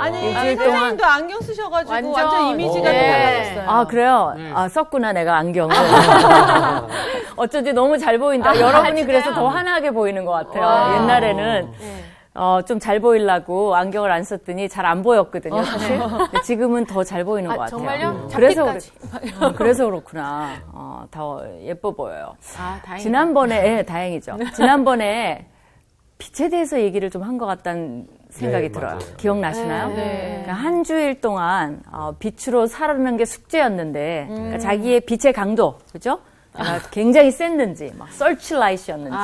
아니, 일주일 동안 선생님도 안경 쓰셔가지고 완전 완전, 이미지가 네. 달라졌어요. 아, 그래요? 네. 아, 썼구나, 내가 안경을. 어쩐지 너무 잘 보인다. 여러분이 그래서 더 환하게 보이는 것 같아요. 와. 옛날에는 좀 잘 보이려고 안경을 안 썼더니 잘 안 보였거든요, 사실. 근데 지금은 더 잘 보이는 것 같아요. 정말요? 그래서 그렇구나. 더 예뻐 보여요. 아, 다행이다. 지난번에, 다행이죠. 지난번에 빛에 대해서 얘기를 좀 한 것 같다는 생각이 네, 들어요. 맞아요. 기억나시나요? 네. 그러니까 한 주일 동안 빛으로 살아가는 게 숙제였는데 그러니까 자기의 빛의 강도, 그죠? 굉장히 셌는지, 막 서치라이트였는지,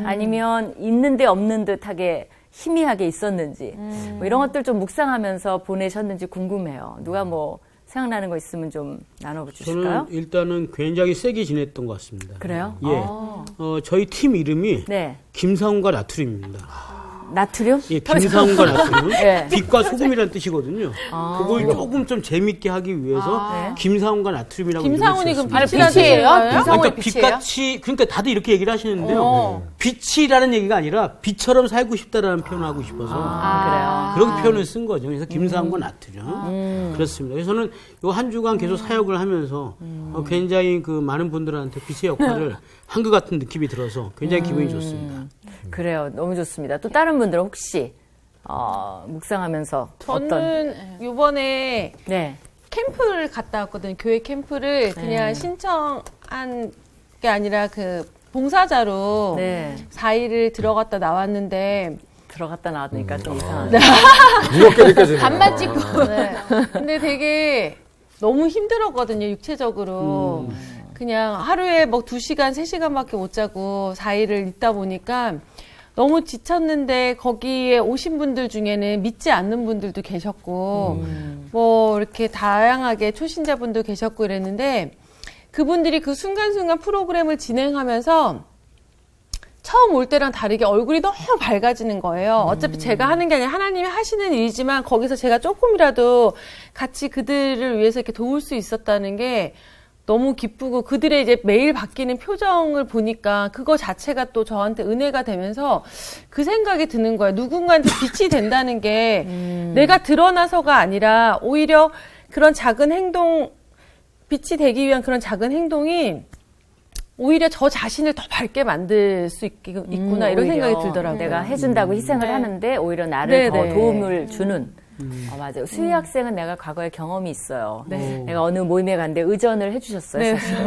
아니면 있는데 없는 듯하게 희미하게 있었는지, 뭐 이런 것들 좀 묵상하면서 보내셨는지 궁금해요. 누가 뭐 생각나는 거 있으면 좀 나눠주실까요? 저는 일단은 굉장히 세게 지냈던 것 같습니다. 그래요? 예. 저희 팀 이름이 네. 김상훈과 나트륨입니다. 나트륨? 예, 김상훈과 나트륨. 네. 빛과 소금이라는 뜻이거든요. 그걸 조금 좀 재밌게 하기 위해서 네. 김상훈과 나트륨이라고 김상훈이 그럼 이름을 빛이에요? 빛이에요? 김상훈이 그러니까 빛이에요? 빛같이 그러니까 다들 이렇게 얘기를 하시는데요. 빛이라는 얘기가 아니라 빛처럼 살고 싶다라는 표현을 하고 싶어서 그렇게 표현을 쓴 거죠. 그래서 김상훈과 나트륨 그렇습니다. 그래서 저는 이 한 주간 계속 사역을 하면서 굉장히 그 많은 분들한테 빛의 역할을 한 것 같은 느낌이 들어서 굉장히 기분이 좋습니다. 그래요. 너무 좋습니다. 또 다른 분들은 혹시 묵상하면서 저는 요번에 네. 캠프를 갔다 왔거든요. 교회 캠프를 그냥 신청한 게 아니라 그 봉사자로 네. 4일을 들어갔다 나왔는데 들어갔다 나왔으니까 좀 이상하네. 무겁게 느껴지네요. 반만 찍고. 네. 근데 되게 너무 힘들었거든요, 육체적으로. 그냥 하루에 뭐 2시간, 3시간밖에 못 자고 4일을 있다 보니까 너무 지쳤는데 거기에 오신 분들 중에는 믿지 않는 분들도 계셨고, 뭐 이렇게 다양하게 초신자분도 계셨고 이랬는데 그분들이 그 순간순간 프로그램을 진행하면서 처음 올 때랑 다르게 얼굴이 너무 밝아지는 거예요. 어차피 제가 하는 게 아니라 하나님이 하시는 일이지만 거기서 제가 조금이라도 같이 그들을 위해서 이렇게 도울 수 있었다는 게 너무 기쁘고 그들의 이제 매일 바뀌는 표정을 보니까 그거 자체가 또 저한테 은혜가 되면서 그 생각이 드는 거예요. 누군가한테 빛이 된다는 게 내가 드러나서가 아니라 오히려 그런 작은 행동, 빛이 되기 위한 그런 작은 행동이 오히려 저 자신을 더 밝게 만들 수 있구나 이런 오히려 생각이 들더라고요. 내가 해준다고 희생을 하는데 오히려 나를 더 도움을 주는. 맞아요. 수희 학생은 내가 과거에 경험이 있어요. 내가 어느 모임에 갔는데 의전을 해주셨어요, 사실.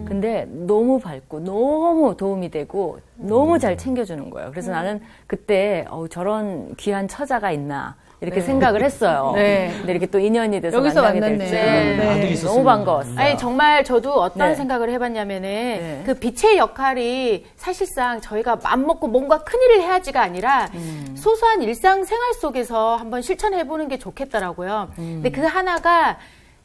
근데 너무 밝고 너무 도움이 되고 너무 잘 챙겨주는 거예요. 그래서 나는 그때 저런 귀한 처자가 있나 이렇게 생각을 했어요. 근데 이렇게 또 인연이 돼서 여기서 만나게 만났네. 될지 아들이 있었습니다. 너무 반가웠어요. 아니 정말 저도 어떤 네. 생각을 해봤냐면은 그 빛의 역할이 사실상 저희가 맘먹고 뭔가 큰일을 해야지가 아니라 소소한 일상생활 속에서 한번 실천해보는 게 좋겠더라고요. 근데 그 하나가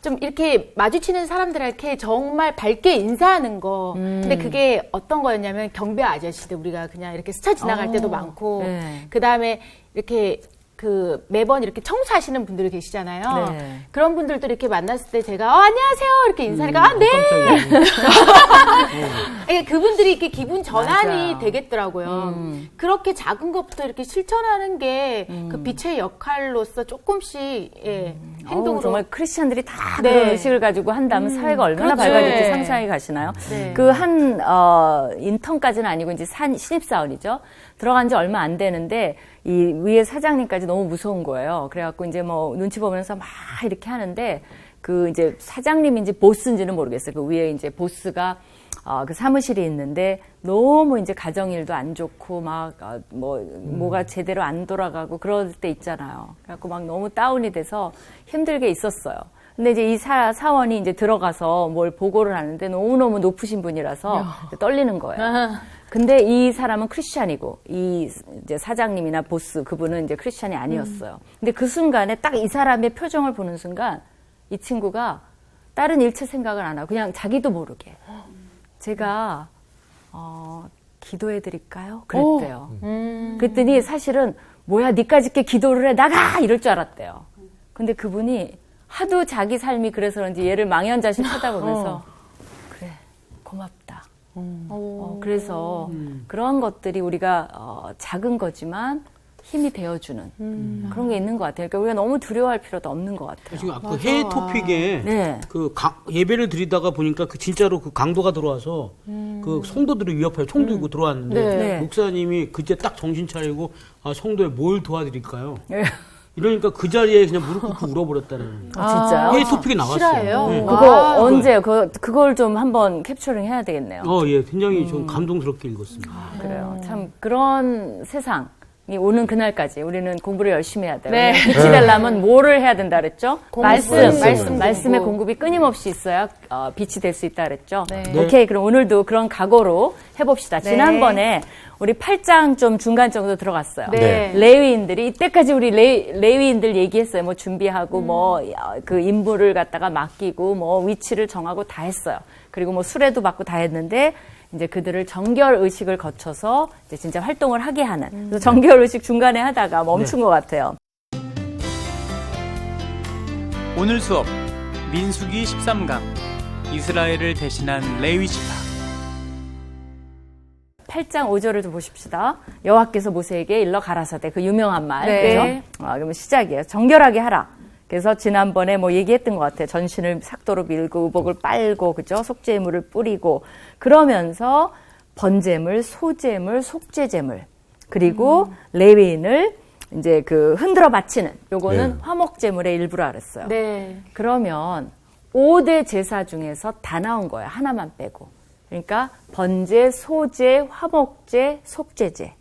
좀 이렇게 마주치는 사람들에게 정말 밝게 인사하는 거. 근데 그게 어떤 거였냐면 경비 아저씨들 우리가 그냥 이렇게 스쳐 지나갈 때도 많고 그 다음에 이렇게 그 매번 이렇게 청소하시는 분들이 계시잖아요. 네. 그런 분들도 이렇게 만났을 때 제가 안녕하세요 이렇게 인사하니까 네. 아니, 그분들이 이렇게 기분 전환이 맞아. 되겠더라고요. 그렇게 작은 것부터 이렇게 실천하는 게 그 빛의 역할로서 조금씩 행동으로 정말 크리스찬들이 다 네. 그런 의식을 가지고 한다면 사회가 얼마나 그렇죠. 밝아질지 네. 상상이 가시나요? 네. 그 한 인턴까지는 아니고 이제 신입사원이죠. 들어간 지 얼마 안 되는데 이 위에 사장님까지 너무 무서운 거예요. 그래갖고 이제 뭐 눈치 보면서 막 이렇게 하는데 그 이제 사장님인지 보스인지는 모르겠어요. 그 위에 이제 보스가 그 사무실이 있는데 너무 이제 가정일도 안 좋고 막 뭐가 제대로 안 돌아가고 그럴 때 있잖아요. 그래갖고 막 너무 다운이 돼서 힘들게 있었어요. 근데 이제 이 사원이 이제 들어가서 뭘 보고를 하는데 너무너무 높으신 분이라서 떨리는 거예요. 근데 이 사람은 크리스찬이고 이 이제 사장님이나 보스 그분은 이제 크리스찬이 아니었어요. 근데 그 순간에 딱 이 사람의 표정을 보는 순간 이 친구가 다른 일체 생각을 안 하고 그냥 자기도 모르게 제가 기도해 드릴까요? 그랬대요. 그랬더니 사실은 뭐야 니까짓게 기도를 해 나가 이럴 줄 알았대요. 근데 그분이 하도 자기 삶이 그래서 그런지 얘를 망연자실 쳐다보면서 그래 고맙다. 그래서 그런 것들이 우리가 작은 거지만 힘이 되어주는 그런 게 있는 것 같아요. 그러니까 우리가 너무 두려워할 필요도 없는 것 같아요. 지금 아까 해외 토픽에 네. 예배를 드리다가 보니까 진짜로 그 강도가 들어와서 그 성도들을 위협해요. 총 들고 들어왔는데 네. 목사님이 그때 딱 정신 차리고 성도에 뭘 도와드릴까요? 네. 이러니까 그 자리에 그냥 무릎 꿇고 울어버렸다는 진짜요? 해외 토픽이 나왔어요. 실화예요? 네. 그거 언제요? 그걸 좀 한번 캡처링 해야 되겠네요. 예, 굉장히 좀 감동스럽게 읽었습니다. 그래요. 참 그런 세상이 오는 그날까지 우리는 공부를 열심히 해야 돼요. 네. 빛이 되려면 뭐를 해야 된다 그랬죠? 말씀 말씀의 공부. 공급이 끊임없이 있어야 빛이 될 수 있다 그랬죠? 네. 오케이, 그럼 오늘도 그런 각오로 해봅시다. 지난번에 우리 8장 좀 중간 정도 들어갔어요. 네. 레위인들이 이때까지 우리 레위인들 얘기했어요. 뭐 준비하고 뭐 그 인부를 갖다가 맡기고 뭐 위치를 정하고 다 했어요. 그리고 뭐 수레도 받고 다 했는데 이제 그들을 정결 의식을 거쳐서 이제 진짜 활동을 하게 하는. 그래서 정결 의식 중간에 하다가 멈춘 것 같아요. 오늘 수업 민수기 13강 이스라엘을 대신한 레위 지파 8장 5절을 좀 보십시다. 여호와께서 모세에게 일러 가라사대 그 유명한 말. 네. 그죠? 그러면 시작이에요. 정결하게 하라. 그래서 지난번에 뭐 얘기했던 것 같아요. 전신을 삭도로 밀고 의복을 빨고 그죠? 속죄물을 뿌리고 그러면서 번제물, 소제물, 속죄제물 그리고 레위인을 이제 그 흔들어 바치는 요거는 네. 화목제물의 일부라 그랬어요. 네. 그러면 5대 제사 중에서 다 나온 거예요. 하나만 빼고. 그러니까 번제, 소제, 화목제, 속죄제.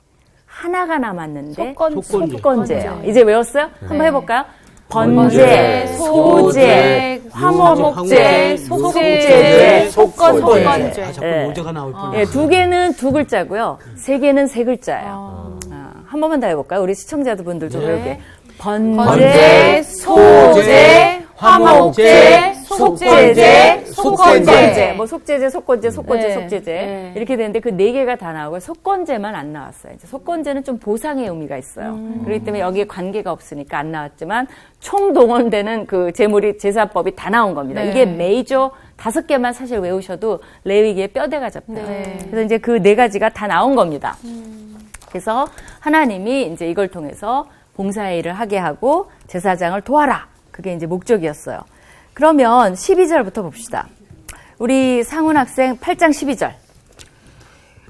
하나가 남았는데 속건제예요. 이제 외웠어요? 한번 해볼까요? 번제, 소제, 화목제, 속죄제, 속건제. 자꾸 네. 모제가 나올 뻔. 예, 2개는 2글자고요. 3개는 3글자예요. 한 번만 더 해볼까요? 우리 시청자분들 좀 배울게. 번제, 소제, 화목제, 속죄제, 속건제. 뭐 속죄제, 속건제, 속건제, 네. 속죄제. 네. 이렇게 되는데 그 4개가 다 나오고 속건제만 안 나왔어요. 이제 속건제는 좀 보상의 의미가 있어요. 그렇기 때문에 여기에 관계가 없으니까 안 나왔지만 총동원되는 그 제물이 제사법이 다 나온 겁니다. 네. 이게 메이저 5개만 사실 외우셔도 레위기의 뼈대가 잡혀요. 네. 그래서 이제 그 4가지가 다 나온 겁니다. 그래서 하나님이 이제 이걸 통해서 봉사의 일을 하게 하고 제사장을 도와라. 그게 이제 목적이었어요. 그러면 12절부터 봅시다. 우리 상훈 학생 8장 12절.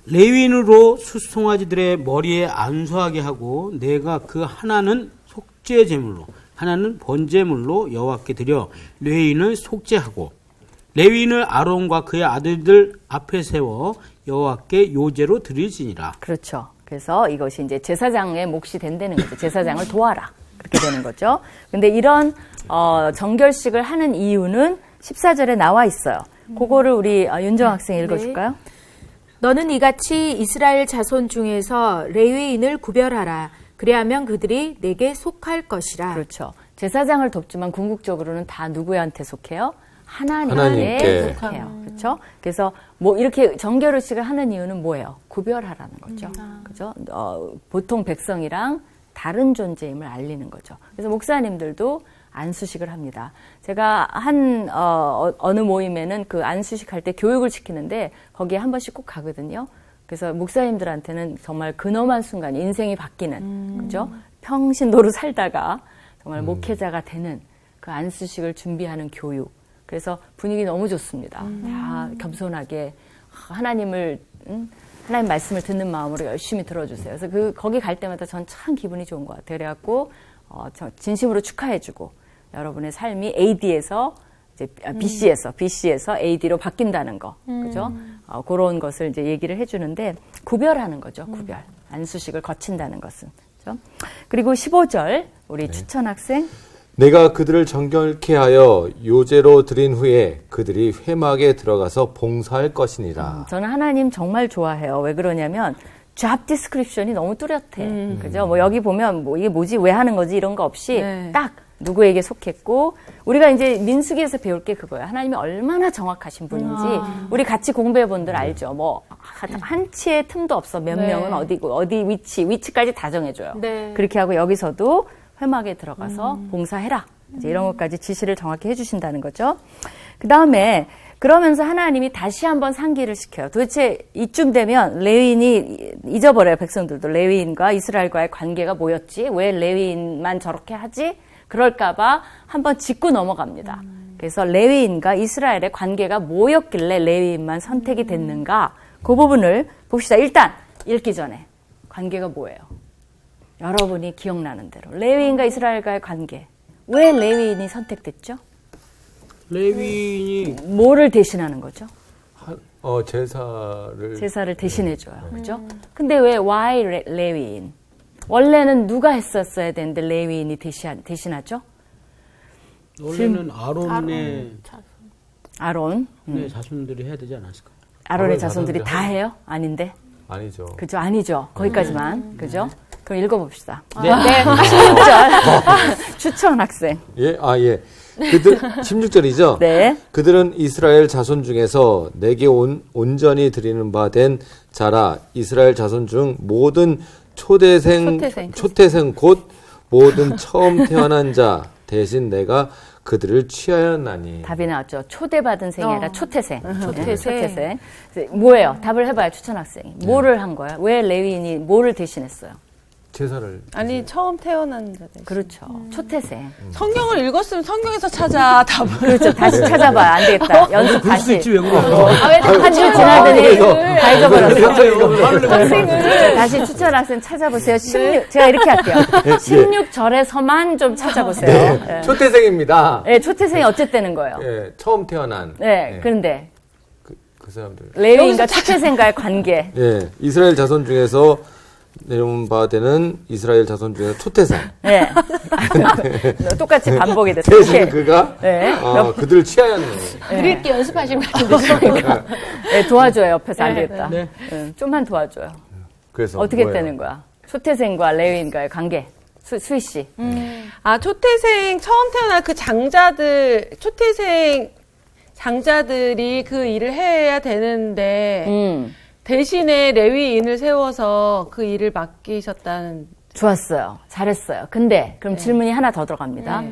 레위인으로 숫송아지들의 머리에 안수하게 하고 내가 그 하나는 속죄 제물로 하나는 번제물로 여호와께 드려 레위인을 속죄하고 레위인을 아론과 그의 아들들 앞에 세워 여호와께 요제로 드릴지니라. 그렇죠. 그래서 이것이 이제 제사장의 몫이 된다는 거죠. 제사장을 도와라. 그렇게 되는 거죠. 근데 이런 정결식을 하는 이유는 14절에 나와 있어요. 그거를 우리 윤정 학생이 읽어줄까요? 너는 이같이 이스라엘 자손 중에서 레위인을 구별하라. 그리하면 그들이 내게 속할 것이라. 그렇죠. 제사장을 돕지만 궁극적으로는 다 누구한테 속해요? 하나님께 하나님께. 속해요. 그렇죠? 그래서 뭐 이렇게 정결의식을 하는 이유는 뭐예요? 구별하라는 거죠. 그죠? 보통 백성이랑 다른 존재임을 알리는 거죠. 그래서 목사님들도 안수식을 합니다. 제가 어느 모임에는 그 안수식 할 때 교육을 시키는데 거기에 한 번씩 꼭 가거든요. 그래서 목사님들한테는 정말 근엄한 순간 인생이 바뀌는, 그죠? 평신도로 살다가 정말 목회자가 되는 그 안수식을 준비하는 교육. 그래서 분위기 너무 좋습니다. 다 겸손하게 하나님 말씀을 듣는 마음으로 열심히 들어주세요. 그래서 거기 갈 때마다 전 참 기분이 좋은 것 같아요. 그래갖고, 진심으로 축하해주고, 여러분의 삶이 AD에서, 이제 BC에서 AD로 바뀐다는 거. 그죠? 그런 것을 이제 얘기를 해주는데, 구별하는 거죠, 구별. 안수식을 거친다는 것은. 그죠? 그리고 15절, 우리 추천 학생. 내가 그들을 정결케 하여 요제로 드린 후에 그들이 회막에 들어가서 봉사할 것이니라. 저는 하나님 정말 좋아해요. 왜 그러냐면 잡 디스크립션이 너무 뚜렷해. 그죠? 뭐 여기 보면 뭐 이게 뭐지? 왜 하는 거지? 이런 거 없이 네. 딱 누구에게 속했고 우리가 이제 민수기에서 배울 게 그거예요. 하나님이 얼마나 정확하신 분인지 우리 같이 공부해 본들 알죠. 뭐 한 치의 틈도 없어. 몇 네. 명은 어디고 어디 위치까지 다 정해줘요. 네. 그렇게 하고 여기서도 회막에 들어가서 봉사해라. 이제 이런 것까지 지시를 정확히 해주신다는 거죠. 그 다음에 그러면서 하나님이 다시 한번 상기를 시켜요. 도대체 이쯤 되면 레위인이 잊어버려요. 백성들도 레위인과 이스라엘과의 관계가 뭐였지? 왜 레위인만 저렇게 하지? 그럴까봐 한번 짚고 넘어갑니다. 그래서 레위인과 이스라엘의 관계가 뭐였길래 레위인만 선택이 됐는가? 그 부분을 봅시다. 일단 읽기 전에 관계가 뭐예요? 여러분이 기억나는 대로 레위인과 이스라엘과의 관계. 왜 레위인이 선택됐죠? 레위인이 뭐를 대신하는 거죠? 제사를 대신해줘요. 그죠? 근데 왜 why 레위인? 원래는 누가 했었어야 되는데 레위인이 대신하죠? 원래는 아론의 아론. 자손들이 해야 되지 않았을까? 아론의 자손들이 다 해요? 아닌데? 아니죠. 그죠? 아니죠. 거기까지만. 그죠? 그럼 읽어봅시다. 네. 16절. 추천 학생. 예, 그들 16절이죠. 네. 그들은 이스라엘 자손 중에서 내게 온전히 드리는 바 된 자라. 이스라엘 자손 중 모든 초태생 곧 모든 처음 태어난 자 대신 내가 그들을 취하였나니. 답이 나왔죠. 초대받은 생이 아니라 초태생. 초태생. 뭐예요? 답을 해봐요, 추천 학생이. 뭐를 한 거야? 왜 레위인이 뭐를 대신했어요? 제사를. 아니 처음 태어난 자 대신. 그렇죠. 초태생. 성경을 읽었으면 성경에서 찾아 답을. 그렇죠. 다시 찾아봐야 안 되겠다. 연습 그럴 수 다시. 있지 왜 그래? 한 주 지나더니 다 잊어버렸어. 네. 다시 추천 학생 찾아보세요. 16, 제가 이렇게 할게요. 16절에서만 좀 찾아보세요. 네. 초태생입니다. 네, 초태생이 어쨌다는 거예요. 예, 처음 태어난. 네, 그런데 그 사람들. 레위인과 초태생과의 관계. 예, 이스라엘 자손 중에서 내려온 바 되는 이스라엘 자손 중에서 초태생. 네. 똑같이 반복이 됐어요. 대신 그가 네. 그들을 취하였네. 느릴게 연습하신 것 같은데. 네, 도와줘요. 옆에서 안 되겠다. 네. 네, 좀만 도와줘요. 그래서 어떻게 뭐예요? 되는 거야? 초태생과 레위인과의 관계. 수희 씨. 초태생 처음 태어난 그 초태생 장자들이 그 일을 해야 되는데 대신에 레위인을 세워서 그 일을 맡기셨다는. 좋았어요. 잘했어요. 근데 그럼 질문이 하나 더 들어갑니다.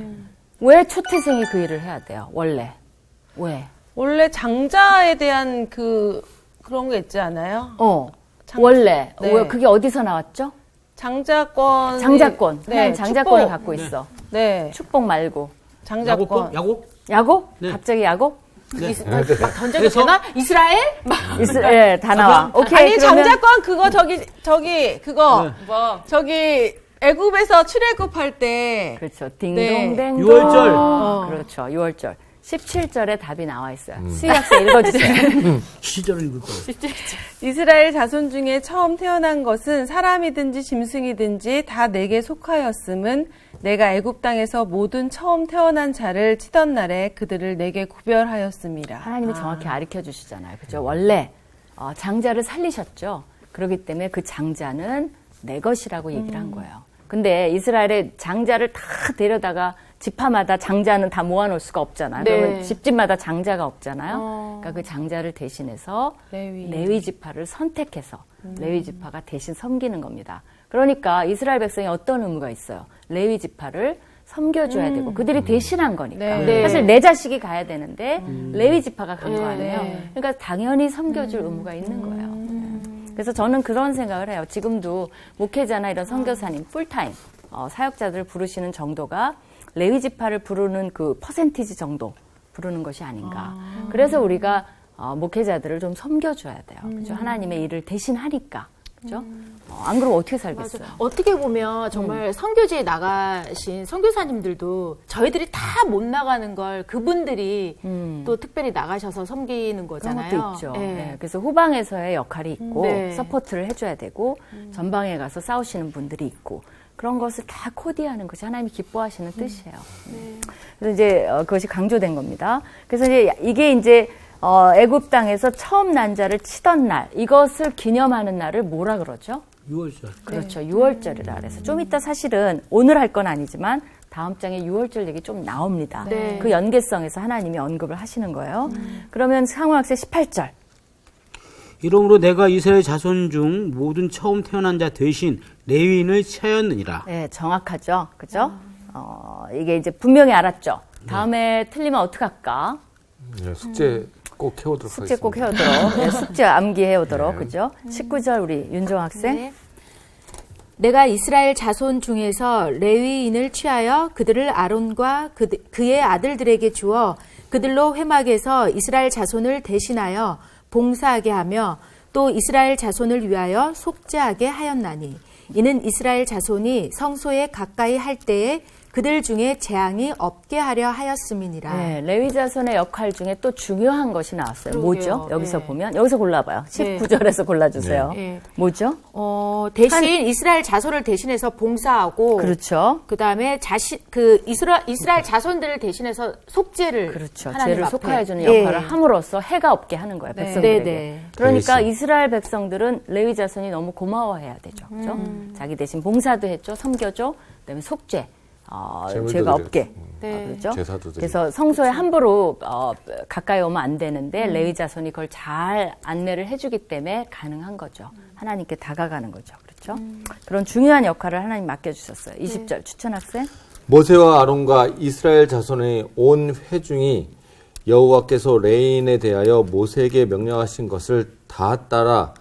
왜 초태생이 그 일을 해야 돼요? 원래. 왜? 원래 장자에 대한 그런 게 있지 않아요? 원래. 네. 왜 그게 어디서 나왔죠? 장자권. 장자권. 네, 하나님 장자권을 축복. 갖고 있어. 네. 축복 말고. 장자권. 야곱? 야곱? 네. 갑자기 야곱? 막 던져도 되나? 이스라엘? 막. 예, 다 나와. 오케이. 아니 그러면 장자권 그거 그거 네. 저기 애굽에서 출애굽할 때. 그렇죠. 딩동댕동. 유월절. 그렇죠. 6월절. 17절에 답이 나와 있어요. 수희 학생 읽어주세요. 시절을 읽을 거예요. 이스라엘 자손 중에 처음 태어난 것은 사람이든지 짐승이든지 다 내게 속하였음은 내가 애굽 땅에서 모든 처음 태어난 자를 치던 날에 그들을 내게 구별하였습니다. 하나님이 정확히 가르쳐 주시잖아요. 그죠? 원래 장자를 살리셨죠. 그렇기 때문에 그 장자는 내 것이라고 얘기를 한 거예요. 근데 이스라엘의 장자를 다 데려다가 지파마다 장자는 다 모아놓을 수가 없잖아요. 네. 그러면 집집마다 장자가 없잖아요. 그러니까 그 장자를 대신해서 레위 지파를 선택해서 레위 지파가 대신 섬기는 겁니다. 그러니까 이스라엘 백성이 어떤 의무가 있어요? 레위 지파를 섬겨줘야 되고 그들이 대신한 거니까. 네. 사실 내 자식이 가야 되는데 레위 지파가 간 거 네. 아니에요. 그러니까 당연히 섬겨줄 의무가 있는 거예요. 그래서 저는 그런 생각을 해요. 지금도 목회자나 이런 선교사님 풀타임 사역자들 부르시는 정도가 레위 지파를 부르는 그 퍼센티지 정도 부르는 것이 아닌가. 그래서 우리가 목회자들을 좀 섬겨줘야 돼요. 그죠? 하나님의 일을 대신 하니까. 그죠? 안 그러면 어떻게 살겠어요? 맞아. 어떻게 보면 정말 선교지에 나가신 선교사님들도 저희들이 다 못 나가는 걸 그분들이 또 특별히 나가셔서 섬기는 거잖아요. 그런 것도 있죠. 네. 네, 그래서 후방에서의 역할이 있고 네. 서포트를 해줘야 되고 전방에 가서 싸우시는 분들이 있고 그런 것을 다 코디하는 것이 하나님이 기뻐하시는 뜻이에요. 그래서 이제 그것이 강조된 겁니다. 그래서 이제 이게 이제 애굽 땅에서 처음 난 자를 치던 날 이것을 기념하는 날을 뭐라 그러죠? 6월절. 그렇죠. 6월절이라 그래서 좀 이따 사실은 오늘 할 건 아니지만 다음 장에 6월절 얘기 좀 나옵니다. 네. 그 연계성에서 하나님이 언급을 하시는 거예요. 그러면 상호학생 18절. 이러므로 내가 이스라엘 자손 중 모든 처음 태어난 자 대신 레위인을 취하였느니라. 네, 정확하죠. 그죠? 이게 이제 분명히 알았죠. 다음에 틀리면 어떡할까? 숙제 꼭 해오도록 숙제 하겠습니다. 꼭 해오도록. 네, 숙제 암기해오도록. 그죠? 19절 우리 윤종 학생. 네. 내가 이스라엘 자손 중에서 레위인을 취하여 그들을 아론과 그의 아들들에게 주어 그들로 회막에서 이스라엘 자손을 대신하여 봉사하게 하며 또 이스라엘 자손을 위하여 속죄하게 하였나니 이는 이스라엘 자손이 성소에 가까이 할 때에 그들 중에 재앙이 없게 하려 하였음이니라. 네, 레위 자손의 역할 중에 또 중요한 것이 나왔어요. 그러게요. 뭐죠? 여기서 네. 보면 여기서 골라봐요. 19절에서 골라주세요. 네. 뭐죠? 대신 이스라엘 자손을 대신해서 봉사하고 그렇죠. 그다음에 이스라엘 자손들을 대신해서 속죄를 그렇죠. 하나님 죄를 앞에. 속하여주는 예. 역할을 함으로써 해가 없게 하는 거예요. 백성들에게. 네. 그러니까 대신. 이스라엘 백성들은 레위 자손이 너무 고마워해야 되죠. 그렇죠? 자기 대신 봉사도 했죠. 섬겨줘. 그다음에 속죄. 재물도 죄가 드렸죠. 없게. 네. 그렇죠? 제사도 드리고. 그래서 성소에 함부로 가까이 오면 안 되는데 레위 자손이 그걸 잘 안내를 해주기 때문에 가능한 거죠. 하나님께 다가가는 거죠. 그렇죠? 그런 중요한 역할을 하나님 맡겨주셨어요. 20절 추천 학생. 모세와 아론과 이스라엘 자손의 온 회중이 여호와께서 레위인에 대하여 모세에게 명령하신 것을 다 따라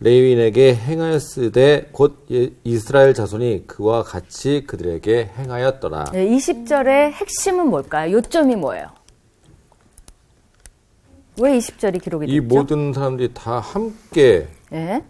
레위인에게 행하였으되 곧 이스라엘 자손이 그와 같이 그들에게 행하였더라. 네, 20절의 핵심은 뭘까요? 요점이 뭐예요? 왜 20절이 기록이 됐죠? 이 모든 사람들이 다 함께 네,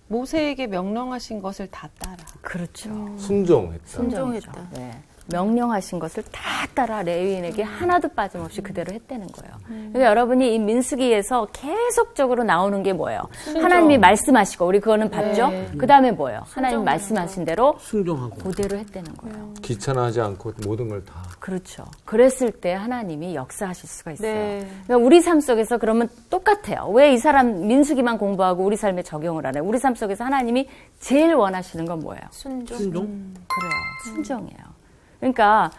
모세에게 명령하신 것을 다 따라. 그렇죠. 순종했다. 순종했죠. 네. 명령하신 것을 다 따라 레위인에게 하나도 빠짐없이 그대로 했다는 거예요. 그러니까 여러분이 이 민수기에서 계속적으로 나오는 게 뭐예요? 하나님이 말씀하시고 우리 그거는 봤죠? 그 다음에 뭐예요? 하나님 말씀하신 대로 순종하고. 그대로 했다는 거예요. 귀찮아하지 않고 모든 걸 다. 그렇죠. 그랬을 때 하나님이 역사하실 수가 있어요. 네. 그러니까 우리 삶 속에서 그러면 똑같아요. 왜 이 사람 민수기만 공부하고 우리 삶에 적용을 안 해요? 우리 삶 속에서 하나님이 제일 원하시는 건 뭐예요? 순종. 그래요. 순종이에요. 그러니까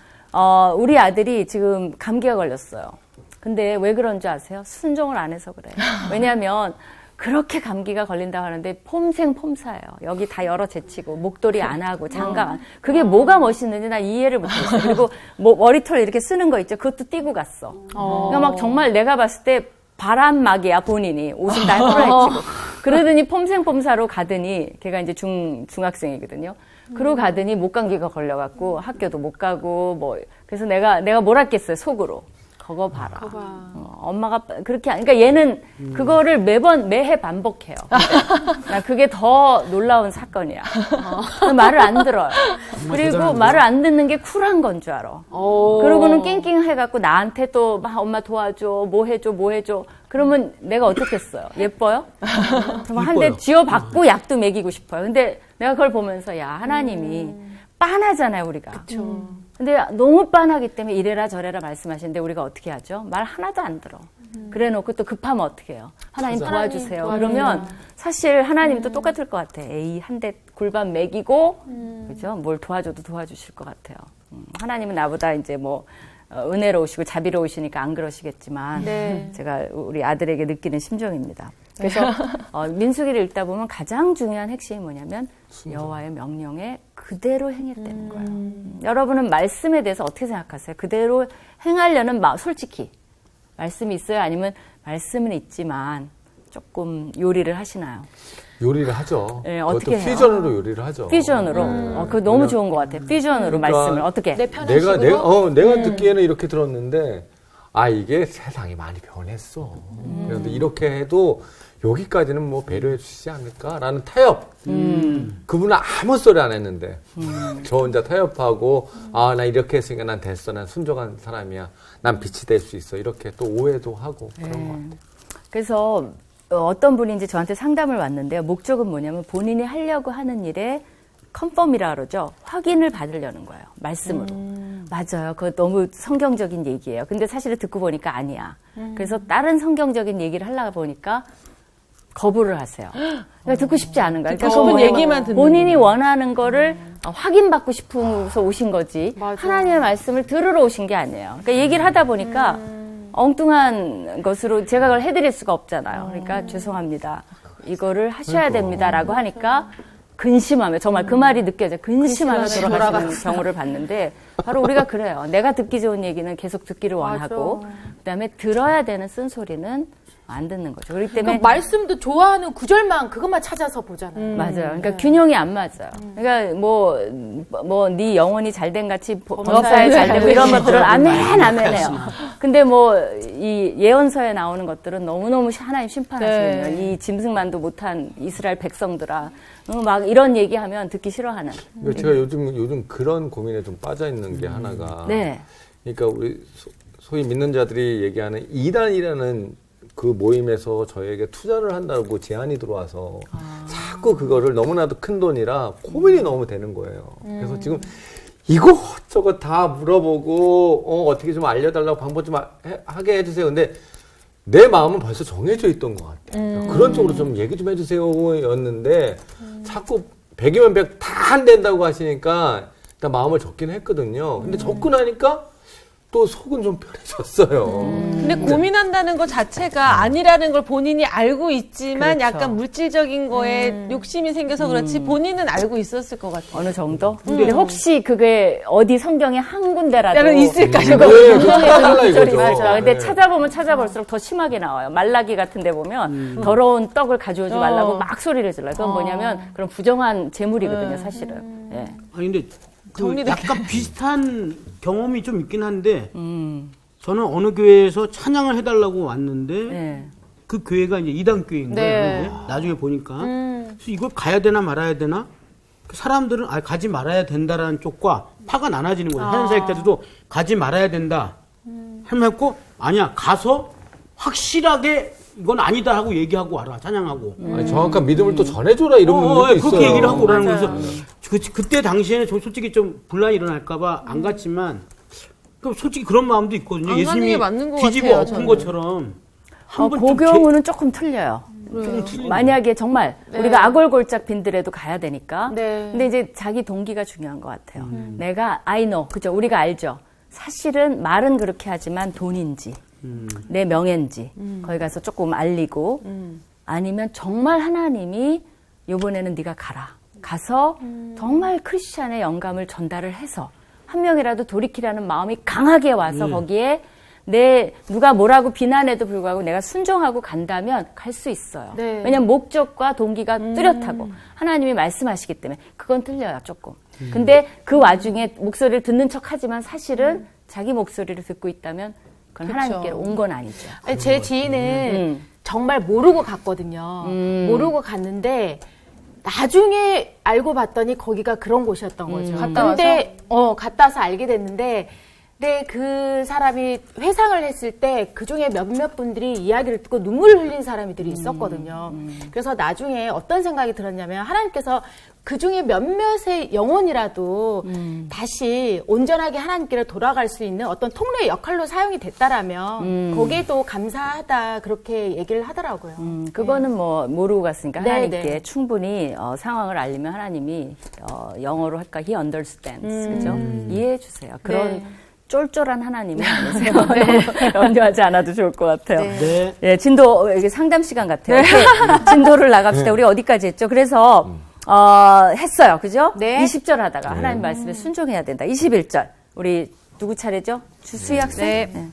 우리 아들이 지금 감기가 걸렸어요. 근데 왜 그런 줄 아세요? 순종을 안 해서 그래요. 왜냐하면 그렇게 감기가 걸린다고 하는데 폼생폼사예요. 여기 다 열어 제치고 목도리 안 하고 장갑 안. 그게 뭐가 멋있는지 나 이해를 못했어요. 그리고 뭐 머리털 이렇게 쓰는 거 있죠. 그것도 띄고 갔어. 그러니까 막 정말 내가 봤을 때 바람막이야 본인이 옷은 다 풀어헤치고 그러더니 폼생폼사로 가더니 걔가 이제 중학생이거든요. 그러고 가더니 목감기가 걸려갖고 학교도 못 가고 뭐 그래서 내가 뭘 했겠어요 속으로 그거 봐라. 엄마가 그렇게 그러니까 얘는 그거를 매해 반복해요. 나 그게 더 놀라운 사건이야. 말을 안 들어요. 그리고 말을 안 듣는 게 쿨한 건 줄 알아. 그러고는 낑낑해갖고 나한테 또 막 엄마 도와줘, 뭐 해줘. 그러면 내가 어떻겠어요? 예뻐요? 그럼 한 대 쥐어받고 약도 먹이고 싶어요. 근데 내가 그걸 보면서 야 하나님이 빤하잖아요 우리가. 그쵸. 근데 너무 빤하기 때문에 이래라 저래라 말씀하시는데 우리가 어떻게 하죠? 말 하나도 안 들어. 그래 놓고 또 급하면 어떻게 해요? 하나님 도와주세요. 그러면 사실 하나님도 똑같을 것 같아. 에이 한 대 골반 먹이고 그죠? 뭘 도와줘도 도와주실 것 같아요. 하나님은 나보다 이제 뭐 은혜로우시고 자비로우시니까 안 그러시겠지만 제가 우리 아들에게 느끼는 심정입니다. 그래서 민수기를 읽다 보면 가장 중요한 핵심이 뭐냐면 여호와의 명령에 그대로 행했다는 거예요. 여러분은 말씀에 대해서 어떻게 생각하세요? 그대로 행하려는 솔직히 말씀이 있어요? 아니면 말씀은 있지만 조금 요리를 하시나요? 요리를 하죠. 네, 그것도 어떻게 해요? 퓨전으로 요리를 하죠. 퓨전으로. 그거 너무 좋은 것 같아요. 퓨전으로 그러니까 말씀을 어떻게? 내 편한 식으로. 내가 듣기에는 이렇게 들었는데 이게 세상이 많이 변했어. 그런데 이렇게 해도 여기까지는 뭐 배려해 주시지 않을까라는 타협. 그분은 아무 소리 안 했는데 저 혼자 타협하고 나 이렇게 했으니까 난 됐어. 난 순종한 사람이야. 난 빛이 될 수 있어. 이렇게 또 오해도 하고 그런 것 같아요. 그래서 어떤 분이 이제 저한테 상담을 왔는데요. 목적은 뭐냐면 본인이 하려고 하는 일에 컨펌이라 그러죠. 확인을 받으려는 거예요. 말씀으로. 맞아요. 그거 너무 성경적인 얘기예요. 근데 사실은 듣고 보니까 아니야. 그래서 다른 성경적인 얘기를 하려고 보니까 거부를 하세요. 그러니까 듣고 싶지 않은 거예요. 그러니까 좋은 뭐냐면 얘기만 듣는 본인이 원하는 거를 확인받고 싶어서 오신 거지. 하나님의 말씀을 들으러 오신 게 아니에요. 그러니까 얘기를 하다 보니까 엉뚱한 것으로 제가 그걸 해드릴 수가 없잖아요. 그러니까 죄송합니다. 이거를 하셔야 됩니다라고 하니까 근심하며 정말 그 말이 느껴져 근심하며 근심하며 돌아가시는 경우를 봤는데 바로 우리가 그래요. 내가 듣기 좋은 얘기는 계속 듣기를 원하고 그다음에 들어야 되는 쓴소리는 안 듣는 거죠. 그렇기 때문에 그러니까 말씀도 좋아하는 구절만 그것만 찾아서 보잖아요. 맞아요. 그러니까 균형이 안 맞아요. 그러니까 네 영혼이 잘된 같이 범사에 잘되고 이런 것들은 아멘해요. 근데 이 예언서에 나오는 것들은 너무너무 하나님 심판하시거든요. 이 짐승만도 못한 이스라엘 백성들아. 막 이런 얘기하면 듣기 싫어하는. 제가 요즘 그런 고민에 좀 빠져 있는 게 하나가. 네. 그러니까 우리 소위 믿는 자들이 얘기하는 이단이라는 그 모임에서 저에게 투자를 한다고 제안이 들어와서 자꾸 그거를 너무나도 큰 돈이라 고민이 너무 되는 거예요. 그래서 지금 이것저것 다 물어보고 어떻게 좀 알려달라고 방법 좀 하게 해주세요. 근데 내 마음은 벌써 정해져 있던 것 같아요. 그런 쪽으로 좀 얘기 좀 해주세요 였는데 자꾸 100이면 100 다 안 된다고 하시니까 일단 마음을 접긴 했거든요. 근데 접근하니까 또 속은 좀 편해졌어요. 근데 고민한다는 것 자체가 아니라는 걸 본인이 알고 있지만 그렇죠. 약간 물질적인 거에 욕심이 생겨서 그렇지 본인은 알고 있었을 것 같아요. 어느 정도? 근데 혹시 그게 어디 성경에 한 군데라도 있을까요? 달라 이거죠. 맞아. 근데 네. 찾아보면 찾아볼수록 더 심하게 나와요. 말라기 같은 데 보면 더러운 떡을 가져오지 말라고 막 소리를 질러요. 그건 뭐냐면 그런 부정한 재물이거든요, 사실은. 예. 아니 근데 약간 비슷한 경험이 좀 있긴 한데 저는 어느 교회에서 찬양을 해달라고 왔는데 네. 그 교회가 이제 이단 교회인 거예요. 그게. 나중에 보니까 그래서 이걸 가야 되나 말아야 되나 그 사람들은 가지 말아야 된다라는 쪽과 파가 나눠지는 거예요. 한사역자들도 가지 말아야 된다 하고 아니야 가서 확실하게 이건 아니다 하고 얘기하고 와라 찬양하고 아니, 정확한 믿음을 또 전해줘라 이런 분들도 있어요. 그렇게 얘기를 하고 오라는 거예요. 그때 당시에는 저 솔직히 좀 분란이 일어날까봐 안 갔지만 그 솔직히 그런 마음도 있거든요. 안 가는 예수님이 게 맞는 것 뒤집어 같아요, 엎은 저는. 것처럼 한번 그 경우는 조금 틀려요. 틀리네. 만약에 정말 우리가 아골골짝 빈들에도 가야 되니까. 네. 근데 이제 자기 동기가 중요한 것 같아요. 내가 I know, 그죠? 우리가 알죠. 사실은 말은 그렇게 하지만 돈인지 내 명예인지 거기 가서 조금 알리고 아니면 정말 하나님이 이번에는 네가 가서 정말 크리스찬의 영감을 전달을 해서 한 명이라도 돌이키라는 마음이 강하게 와서 거기에 누가 뭐라고 비난해도 불구하고 내가 순종하고 간다면 갈 수 있어요. 네. 왜냐면 목적과 동기가 뚜렷하고 하나님이 말씀하시기 때문에 그건 틀려요, 조금. 근데 그 와중에 목소리를 듣는 척 하지만 사실은 자기 목소리를 듣고 있다면 그건 하나님께로 온 건 아니죠. 아니, 제 지인은 정말 모르고 갔거든요. 모르고 갔는데 나중에 알고 봤더니 거기가 그런 곳이었던 거죠. 근데 갔다 와서 알게 됐는데 근데 그 사람이 회상을 했을 때 그중에 몇몇 분들이 이야기를 듣고 눈물을 흘린 사람들이 있었거든요. 그래서 나중에 어떤 생각이 들었냐면 하나님께서 그중에 몇몇의 영혼이라도 다시 온전하게 하나님께로 돌아갈 수 있는 어떤 통로의 역할로 사용이 됐다라면 거기에도 감사하다 그렇게 얘기를 하더라고요. 그거는 뭐 모르고 갔으니까 네, 하나님께 네. 충분히 상황을 알리면 하나님이 영어로 할까 he understands 그죠? 이해해 주세요. 그런 네. 쫄쫄한 하나님이 아니세요. 염려하지 않아도 좋을 것 같아요. 네. 예, 진도 이게 상담 시간 같아요. 이렇게 진도를 나갑시다. 우리 어디까지 했죠? 그래서 했어요. 그죠? 네. 20절 하다가 하나님 말씀에 순종해야 된다. 21절. 우리 누구 차례죠? 주수희 학생? 네.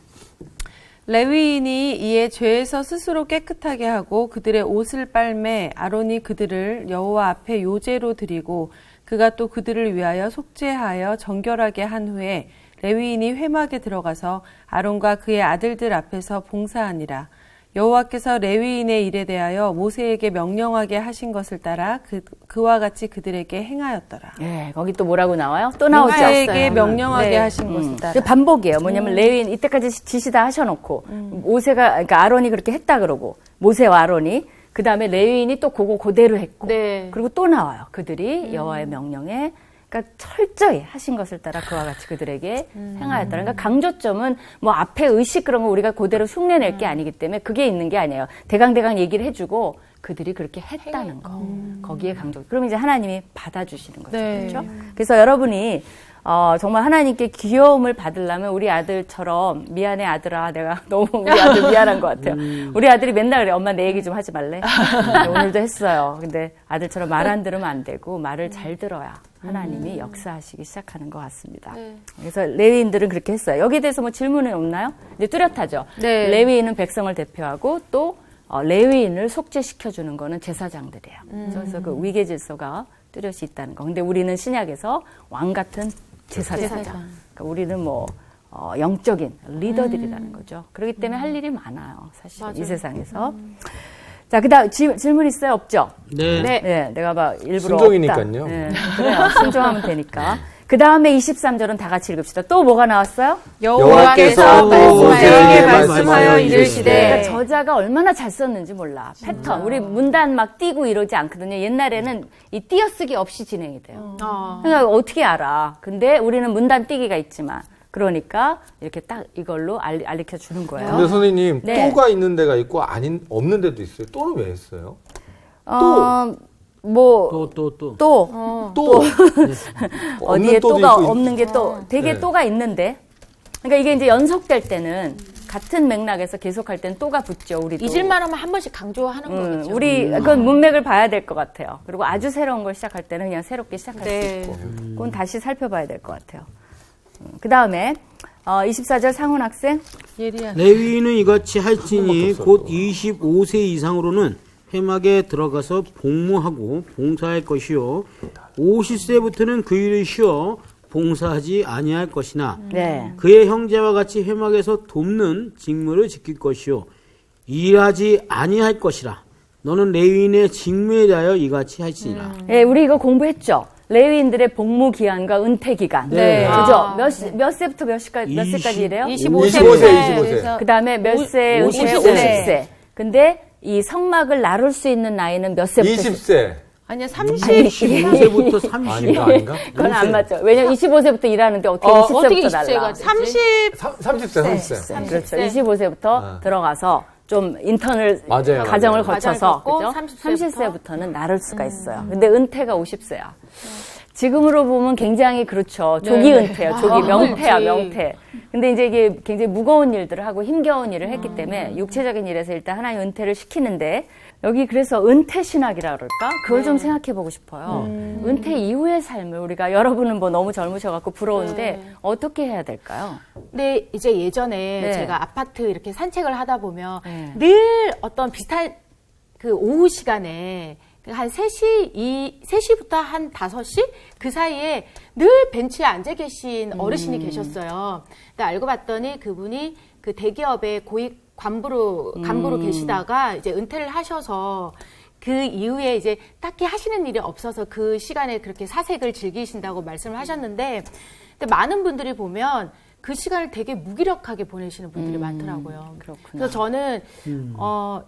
레위인이 이에 죄에서 스스로 깨끗하게 하고 그들의 옷을 빨매 아론이 그들을 여호와 앞에 요제로 드리고 그가 또 그들을 위하여 속죄하여 정결하게 한 후에 레위인이 회막에 들어가서 아론과 그의 아들들 앞에서 봉사하니라. 여호와께서 레위인의 일에 대하여 모세에게 명령하게 하신 것을 따라 그와 같이 그들에게 행하였더라. 예, 거기 또 뭐라고 나와요? 또 나오죠? 모세에게 명령하게 네. 하신 것을 따라. 그 반복이에요. 뭐냐면 레위인 이때까지 지시 다 하셔놓고 그러니까 아론이 그렇게 했다 그러고 모세와 아론이 그 다음에 레위인이 또 그거 그대로 했고 네. 그리고 또 나와요. 그들이 여호와의 명령에 그러니까 철저히 하신 것을 따라 그와 같이 그들에게 행하였다. 그러니까 강조점은 뭐 앞에 의식 그런 거 우리가 그대로 흉내낼 게 아니기 때문에 그게 있는 게 아니에요. 대강대강 얘기를 해주고 그들이 그렇게 했다는 거. 거기에 강조. 그럼 이제 하나님이 받아주시는 거죠. 네. 그렇죠? 그래서 여러분이 정말 하나님께 귀여움을 받으려면 우리 아들처럼 미안해 아들아 내가 너무 우리 아들 미안한 것 같아요. 우리 아들이 맨날 그래 엄마 내 얘기 좀 하지 말래. 오늘도 했어요. 근데 아들처럼 말 안 들으면 안 되고 말을 잘 들어야 하나님이 역사하시기 시작하는 것 같습니다. 그래서 레위인들은 그렇게 했어요. 여기에 대해서 뭐 질문은 없나요? 이제 뚜렷하죠. 네. 레위인은 백성을 대표하고 또 레위인을 속죄시켜주는 거는 제사장들이에요. 그래서 그 위계 질서가 뚜렷이 있다는 거. 근데 우리는 신약에서 왕 같은 제사장. 그러니까 우리는 뭐 영적인 리더들이라는 거죠. 그렇기 때문에 할 일이 많아요. 사실 이 세상에서. 자, 그다음 질문 있어요? 없죠? 네. 네, 내가 막 일부러 순종이니까요. 없다. 네, 그래요. 순종하면 되니까. 그 다음에 23절은 다 같이 읽읍시다. 또 뭐가 나왔어요? 여호와께서 모세에게 말씀하여 이르시되. 그러니까 저자가 얼마나 잘 썼는지 몰라. 패턴. 우리 문단 막 띄고 이러지 않거든요. 옛날에는 이 띄어쓰기 없이 진행이 돼요. 그러니까 어떻게 알아? 근데 우리는 문단 띄기가 있지만. 그러니까 이렇게 딱 이걸로 알려 주는 거예요. 근데 선생님, 네. 또가 있는 데가 있고 없는 데도 있어요. 또는 왜 했어요? 뭐 또. 또. 어디에 또도 또가 있고 없는 게 또 되게 네. 또가 있는데 그러니까 이게 이제 연속될 때는 같은 맥락에서 계속할 때는 또가 붙죠. 우리도 잊을만 하면 한 번씩 강조하는 거겠죠. 우리 그건 문맥을 봐야 될 것 같아요. 그리고 아주 새로운 걸 시작할 때는 그냥 새롭게 시작할 네. 수 있고 그건 다시 살펴봐야 될 것 같아요. 그 다음에 24절 상훈 학생 예리한. 레위인은 이같이 할지니 곧 25세 이상으로는 회막에 들어가서 복무하고 봉사할 것이요 50세부터는 그 일을 쉬어 봉사하지 아니할 것이나 네. 그의 형제와 같이 회막에서 돕는 직무를 지킬 것이요 일하지 아니할 것이라. 너는 레위인의 직무에 대하여 이같이 할지니라. 네, 우리 이거 공부했죠. 레위인들의 복무 기간과 은퇴 기간. 네. 그죠? 몇 세부터 몇 세까지 이래요? 25세. 그 다음에 몇 세, 50세. 근데 이 성막을 나눌 수 있는 나이는 몇 세부터? 20세. 아니야, 30. 25세부터 30. 아닌가? 그건 안 맞죠. 왜냐면 25세부터 일하는데 어떻게 어떻게 20세부터 날라? 30세. 그렇죠. 25세부터 들어가서 좀 인턴을 맞아요, 과정을 맞아요. 거쳐서 과정을 그죠? 겪고 30세부터는 나눌 수가 있어요. 근데 은퇴가 50세야. 지금으로 보면 굉장히 그렇죠. 조기 은퇴예요. 조기 명퇴야, 명퇴. 근데 이제 이게 굉장히 무거운 일들을 하고 힘겨운 일을 했기 때문에 육체적인 일에서 일단 하나의 은퇴를 시키는데 여기 그래서 은퇴 신학이라 그럴까? 그걸 좀 생각해 보고 싶어요. 은퇴 이후의 삶을 우리가 여러분은 뭐 너무 젊으셔갖고 부러운데 어떻게 해야 될까요? 근데 이제 예전에 네. 제가 아파트 이렇게 산책을 하다 보면 네. 늘 어떤 비슷한 그 오후 시간에 한 3시부터 한 5시? 그 사이에 늘 벤치에 앉아 계신 어르신이 계셨어요. 근데 알고 봤더니 그분이 그 대기업의 고위 간부로 계시다가 이제 은퇴를 하셔서 그 이후에 이제 딱히 하시는 일이 없어서 그 시간에 그렇게 사색을 즐기신다고 말씀을 하셨는데 근데 많은 분들이 보면 그 시간을 되게 무기력하게 보내시는 분들이 많더라고요. 그렇구나. 그래서 저는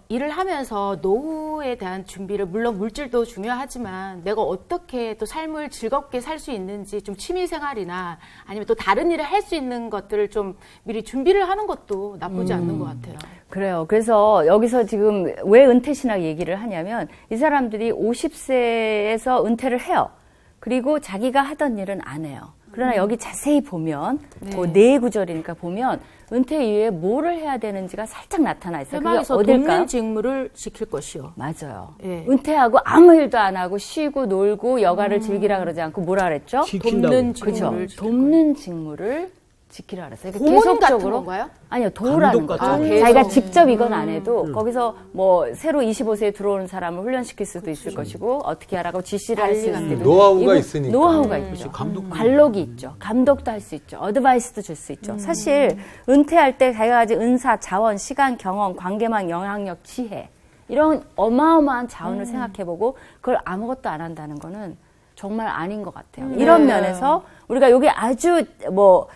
일을 하면서 노후에 대한 준비를 물론 물질도 중요하지만 내가 어떻게 또 삶을 즐겁게 살 수 있는지 좀 취미생활이나 아니면 또 다른 일을 할 수 있는 것들을 좀 미리 준비를 하는 것도 나쁘지 않는 것 같아요. 그래요. 그래서 여기서 지금 왜 은퇴 신학 얘기를 하냐면 이 사람들이 50세에서 은퇴를 해요. 그리고 자기가 하던 일은 안 해요. 그러나 여기 자세히 보면 그 네 구절이니까 보면 은퇴 이후에 뭐를 해야 되는지가 살짝 나타나 있어요. 그게 회막에서 어딜까요? 돕는 직무를 지킬 것이요. 맞아요. 예. 은퇴하고 아무 일도 안 하고 쉬고 놀고 여가를 즐기라 그러지 않고 뭐라 그랬죠? 지킨다고. 돕는 그죠. 직무를 돕는 직무를 지키라 그랬어요. 고문 같은 건가요? 아니요, 도우라는 감독 거죠. 같은 거. 자기가 직접 이건 안 해도 거기서 뭐 새로 25세에 들어오는 사람을 훈련시킬 수도 있을 것이고 어떻게 하라고 지시를 할 수도 있고 노하우가 이거 있으니까. 노하우가 있죠. 관록이 있죠. 감독도 할 수 있죠. 어드바이스도 줄 수 있죠. 사실 은퇴할 때 자기가 가진 은사, 자원, 시간, 경험, 관계망, 영향력, 지혜 이런 어마어마한 자원을 생각해보고 그걸 아무것도 안 한다는 거는 정말 아닌 것 같아요. 이런 면에서 우리가 여기 아주 뭐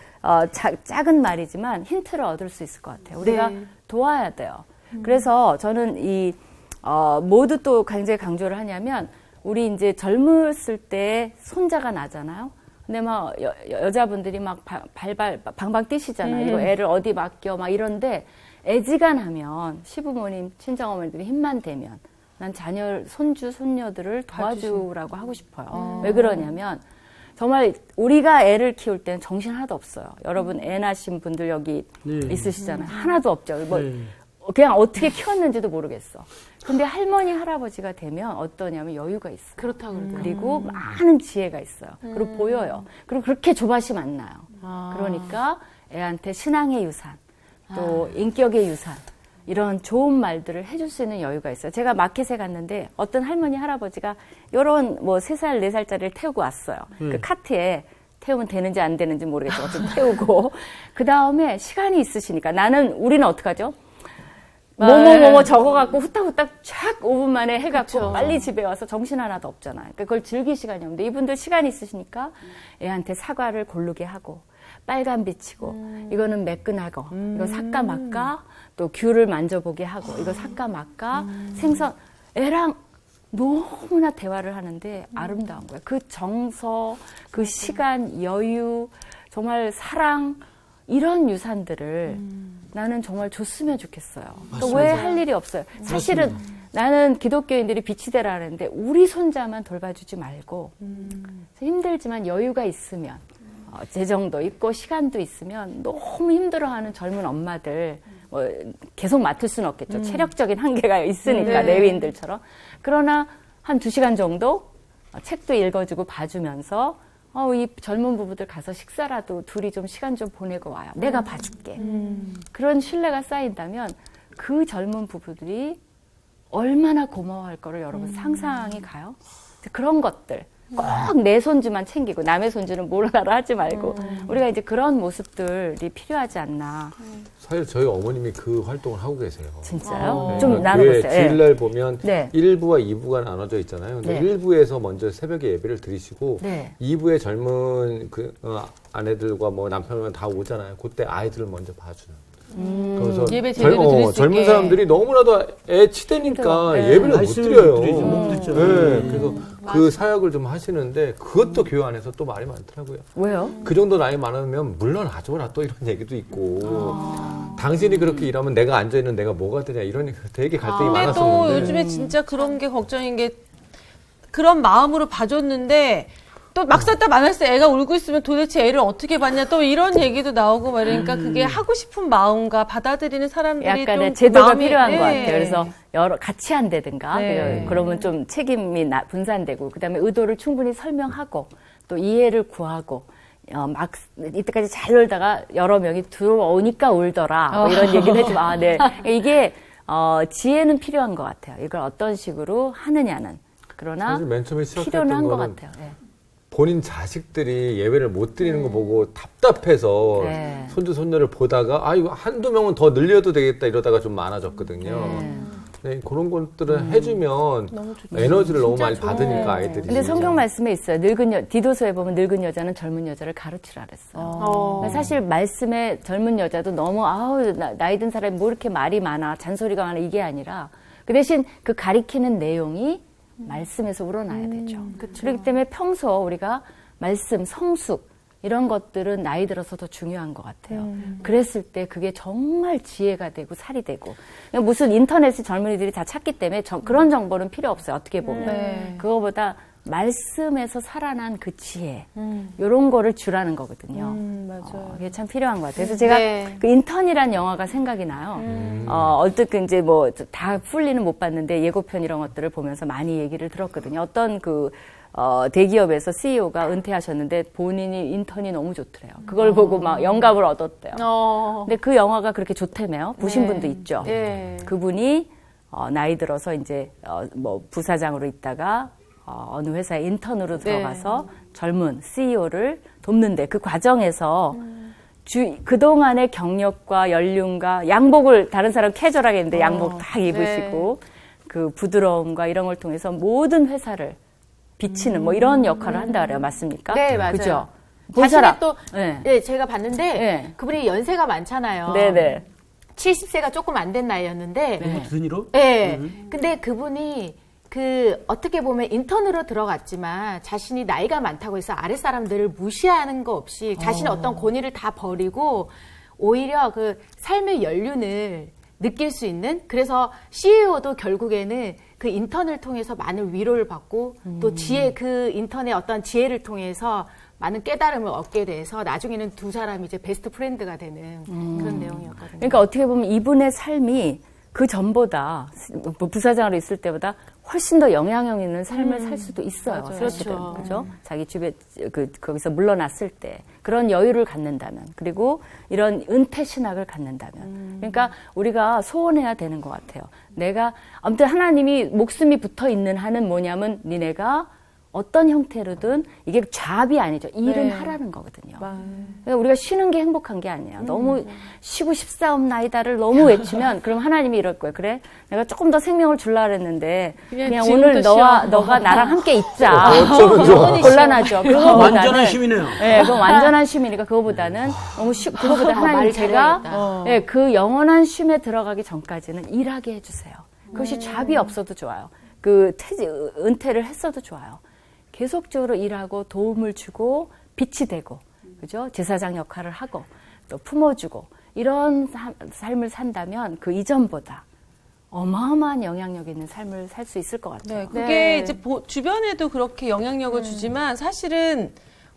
작은 말이지만 힌트를 얻을 수 있을 것 같아요. 우리가 도와야 돼요. 그래서 저는 모두 또 굉장히 강조를 하냐면 우리 이제 젊었을 때 손자가 나잖아요. 근데 막 여자분들이 막 방방 뛰시잖아요. 이거 애를 어디 맡겨 막 이런데 애지간하면 시부모님, 친정어머니들이 힘만 대면 난 자녀, 손주, 손녀들을 도와주라고 하고 싶어요. 왜 그러냐면 정말 우리가 애를 키울 때는 정신 하나도 없어요. 여러분 애 낳으신 분들 여기 네. 있으시잖아요. 하나도 없죠. 뭐 네. 그냥 어떻게 키웠는지도 모르겠어. 근데 할머니, 할아버지가 되면 어떠냐면 여유가 있어요. 그렇다고 그러더라고요. 그리고 많은 지혜가 있어요. 그리고 보여요. 그리고 그렇게 조바심 안 나요. 그러니까 애한테 신앙의 유산, 또 인격의 유산, 이런 좋은 말들을 해줄 수 있는 여유가 있어요. 제가 마켓에 갔는데 어떤 할머니, 할아버지가 이런 뭐 3살, 4살짜리를 태우고 왔어요. 그 카트에 태우면 되는지 안 되는지 모르겠지만 좀 태우고 그 다음에 시간이 있으시니까 우리는 어떡하죠? 뭐뭐 적어갖고 후딱후딱 쫙 5분 만에 해갖고 그쵸. 빨리 집에 와서 정신 하나도 없잖아요. 그러니까 그걸 즐길 시간이 없는데 이분들 시간이 있으시니까 애한테 사과를 고르게 하고 빨간 빛이고 이거는 매끈하고 이거 삭까 말까 또 귤을 만져보게 하고 이거 삭까 말까 생선 애랑 너무나 대화를 하는데 아름다운 거예요. 그 정서, 그 시간, 여유, 정말 사랑 이런 유산들을 나는 정말 줬으면 좋겠어요. 또 왜 할 일이 없어요? 사실은 나는 기독교인들이 빛이 되라 하는데 우리 손자만 돌봐주지 말고 힘들지만 여유가 있으면 재정도 있고 시간도 있으면 너무 힘들어하는 젊은 엄마들 뭐 계속 맡을 수는 없겠죠. 체력적인 한계가 있으니까 내위인들처럼. 그러나 한 2시간 정도 책도 읽어주고 봐주면서 이 젊은 부부들 가서 식사라도 둘이 좀 시간 좀 보내고 와요. 내가 봐줄게. 그런 신뢰가 쌓인다면 그 젊은 부부들이 얼마나 고마워할 거를 여러분 상상이 가요? 그런 것들 꼭 내 손주만 챙기고 남의 손주는 모르나라 하지 말고 우리가 이제 그런 모습들이 필요하지 않나. 사실 저희 어머님이 그 활동을 하고 계세요. 진짜요? 네, 좀 교회 나눠보세요. 주일날 보면 네. 1부와 2부가 나눠져 있잖아요. 근데 네. 1부에서 먼저 새벽에 예배를 드리시고 네. 2부에 젊은 아내들과 뭐 남편은 다 오잖아요. 그때 아이들을 먼저 봐주는. 그래서 예배 제대로 드릴 수 젊은 있게. 사람들이 너무나도 애 치대니까 네. 예배를 못 말씀을 드려요. 드리죠. 못 듣죠. 네, 그래서 그 사역을 좀 하시는데 그것도 교회 안에서 또 말이 많더라고요. 왜요? 그 정도 나이 많으면 물러나줘라 또 이런 얘기도 있고 당신이 그렇게 일하면 내가 앉아있는 내가 뭐가 되냐 이런 되게 갈등이 근데 또 많았었는데 요즘에 진짜 그런 게 걱정인 게 그런 마음으로 봐줬는데 또 막 샀다 만났을 때 애가 울고 있으면 도대체 애를 어떻게 봤냐 또 이런 얘기도 나오고 말이니까 그게 하고 싶은 마음과 받아들이는 사람들이 약간의 좀 제도가 마음이- 필요한 네. 것 같아요. 그래서 같이 한다든가 네. 그러면 좀 책임이 분산되고 그다음에 의도를 충분히 설명하고 또 이해를 구하고 막 이때까지 잘 놀다가 여러 명이 들어오니까 울더라 뭐 이런 얘기를 해주면 네 이게 지혜는 필요한 것 같아요. 이걸 어떤 식으로 하느냐는 그러나 사실 맨 처음에 시작했던 필요는 한 것 거는 같아요. 네. 본인 자식들이 예배를 못 드리는 거 보고 답답해서 네. 손주 손녀를 보다가 이거 한두 명은 더 늘려도 되겠다 이러다가 좀 많아졌거든요. 네, 그런 것들을 해주면 에너지를 너무 많이 받으니까 아이들이. 근데 성경 말씀에 있어요. 디도서에 보면 늙은 여자는 젊은 여자를 가르치라 그랬어요. 그러니까 사실 말씀에 젊은 여자도 너무 나이 든 사람이 뭐 이렇게 말이 많아 잔소리가 많아 이게 아니라 그 대신 그 가리키는 내용이 말씀에서 우러나야 되죠. 그렇기 때문에 평소 우리가 말씀, 성숙 이런 것들은 나이 들어서 더 중요한 것 같아요. 그랬을 때 그게 정말 지혜가 되고 살이 되고 무슨 인터넷에 젊은이들이 다 찾기 때문에 그런 정보는 필요 없어요. 어떻게 보면. 네. 그거보다 말씀에서 살아난 그 지혜 이런 거를 주라는 거거든요. 맞아요. 그게 참 필요한 것 같아요. 그래서 제가 네. 그 인턴이란 영화가 생각이 나요. 어떻게 이제 뭐 다 풀리는 못 봤는데 예고편 이런 것들을 보면서 많이 얘기를 들었거든요. 어떤 대기업에서 CEO가 은퇴하셨는데 본인이 인턴이 너무 좋더래요. 그걸 보고 막 영감을 얻었대요. 근데 그 영화가 그렇게 좋다며요. 보신 네. 분도 있죠. 네. 그분이 나이 들어서 이제 뭐 부사장으로 있다가 어느 회사에 인턴으로 들어가서 젊은 CEO를 돕는데 그 과정에서 그동안의 경력과 연륜과 양복을 다른 사람 캐주얼하게 했는데 양복 다 입으시고 그 부드러움과 이런 걸 통해서 모든 회사를 비치는 뭐 이런 역할을 한다 그래요. 맞습니까? 네, 맞아요. 그죠? 자신이 또, 네. 네, 제가 봤는데, 네. 그분이 연세가 많잖아요. 네네. 70세가 조금 안 된 나이였는데, 너무 드니로? 네. 근데 그분이 어떻게 보면 인턴으로 들어갔지만 자신이 나이가 많다고 해서 아랫 사람들을 무시하는 거 없이 자신의 어떤 권위를 다 버리고 오히려 그 삶의 연륜을 느낄 수 있는 그래서 CEO도 결국에는 그 인턴을 통해서 많은 위로를 받고 또 그 인턴의 어떤 지혜를 통해서 많은 깨달음을 얻게 돼서 나중에는 두 사람이 이제 베스트 프렌드가 되는 그런 내용이었거든요. 그러니까 어떻게 보면 이분의 삶이 그 전보다 부사장으로 있을 때보다 훨씬 더 영향력 있는 삶을 살 수도 있어요. 맞아요. 사실은. 그렇죠. 그죠? 자기 집에 거기서 물러났을 때 그런 여유를 갖는다면, 그리고 이런 은퇴 신학을 갖는다면, 그러니까 우리가 소원해야 되는 것 같아요. 내가 아무튼 하나님이 목숨이 붙어 있는 한은 뭐냐면 니네가 어떤 형태로든 이게 잡이 아니죠. 일은 네. 하라는 거거든요. 그러니까 우리가 쉬는 게 행복한 게 아니에요. 너무 쉬고 싶사옵나이다를 너무 외치면 그럼 하나님이 이럴 거예요. 그래? 내가 조금 더 생명을 줄라 그랬는데 그냥 오늘 너가 나랑 함께 있자. 곤란하죠. 그거보다는 완전한 쉼이네요. 네, 그건 완전한 쉼이니까 그거보다는 너무 그거보다 하나님 말을 제가 잘해야겠다. 네, 그 영원한 쉼에 들어가기 전까지는 일하게 해주세요. 그것이 잡이 없어도 좋아요. 은퇴를 했어도 좋아요. 계속적으로 일하고 도움을 주고 빛이 되고, 그죠? 제사장 역할을 하고 또 품어주고 이런 삶을 산다면 그 이전보다 어마어마한 영향력 있는 삶을 살 수 있을 것 같아요. 네, 그게 네. 이제 주변에도 그렇게 영향력을 주지만 사실은